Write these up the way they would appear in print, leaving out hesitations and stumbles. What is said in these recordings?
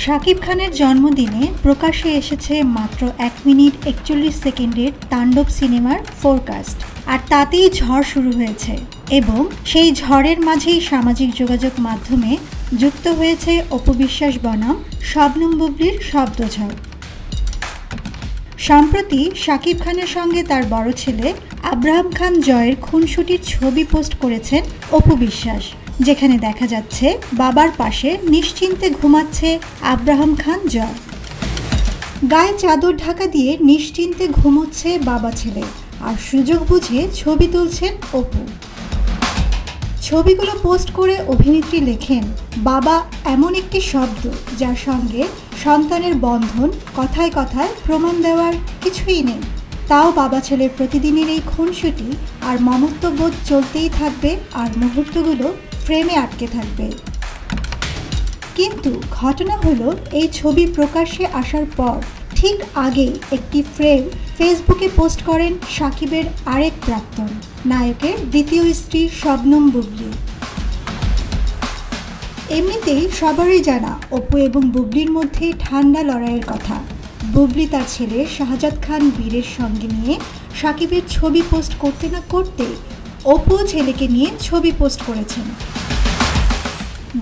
শাকিব খানের জন্মদিনে প্রকাশ্যে এসেছে মাত্র 1 মিনিট 41 সেকেন্ডের তাণ্ডব সিনেমার ফোরকাস্ট, আর তাতেই ঝড় শুরু হয়েছে এবং সেই ঝড়ের মাঝেই সামাজিক যোগাযোগ মাধ্যমে যুক্ত হয়েছে অপু বিশ্বাস বনাম শবনম বুবলির শব্দঝড়। সম্প্রতি শাকিব খানের সঙ্গে তার বড় ছেলে আব্রাহাম খান জয়ের খুনসুটির ছবি পোস্ট করেছেন অপু বিশ্বাস, যেখানে দেখা যাচ্ছে বাবার পাশে নিশ্চিন্তে ঘুমাচ্ছে আব্রাহাম খান জয়। গায়ে চাদর ঢাকা দিয়ে নিশ্চিন্তে ঘুমোচ্ছে বাবা ছেলে, আর সুযোগ বুঝে ছবি তুলছেন অপু। ছবিগুলো পোস্ট করে অভিনেত্রী লেখেন, বাবা এমন একটি শব্দ যার সঙ্গে সন্তানের বন্ধন, কথায় কথায় প্রমাণ দেওয়ার কিছুই নেই। তাও বাবা ছেলের প্রতিদিনের এই খুনসুটি আর মমত্ববোধ চলতেই থাকবে, আর মুহূর্তগুলো ফ্রেমে আটকে থাকবে। কিন্তু ঘটনা হলো, এই ছবি প্রকাশ্যে আসার পর ঠিক আগেই একটি ফ্রেম ফেসবুকে পোস্ট করেন শাকিবের আরেক প্রাক্তন নায়কের দ্বিতীয় স্ত্রী শবনম বুবলি। এমনিতেই সবারই জানা অপু এবং বুবলির মধ্যে ঠান্ডা লড়াইয়ের কথা। বুবলি তার ছেলে শাহজাদ খান বীরের সঙ্গে নিয়ে শাকিবের ছবি পোস্ট করতে না করতে অপু ছেলেকে নিয়ে ছবি পোস্ট করেছেন।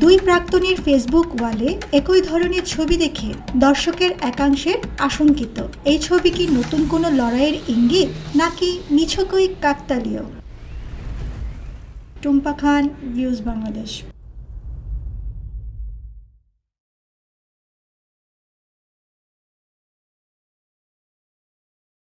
দুই প্রাক্তনীর ফেসবুক ওয়ালে একই ধরনের ছবি দেখে দর্শকের একাংশের আশঙ্কিত, এই ছবি কি নতুন কোনো লড়াইয়ের ইঙ্গিত নাকি নিছকই কাকতালীয়? টুম্পা খান, ভিউজ বাংলাদেশ।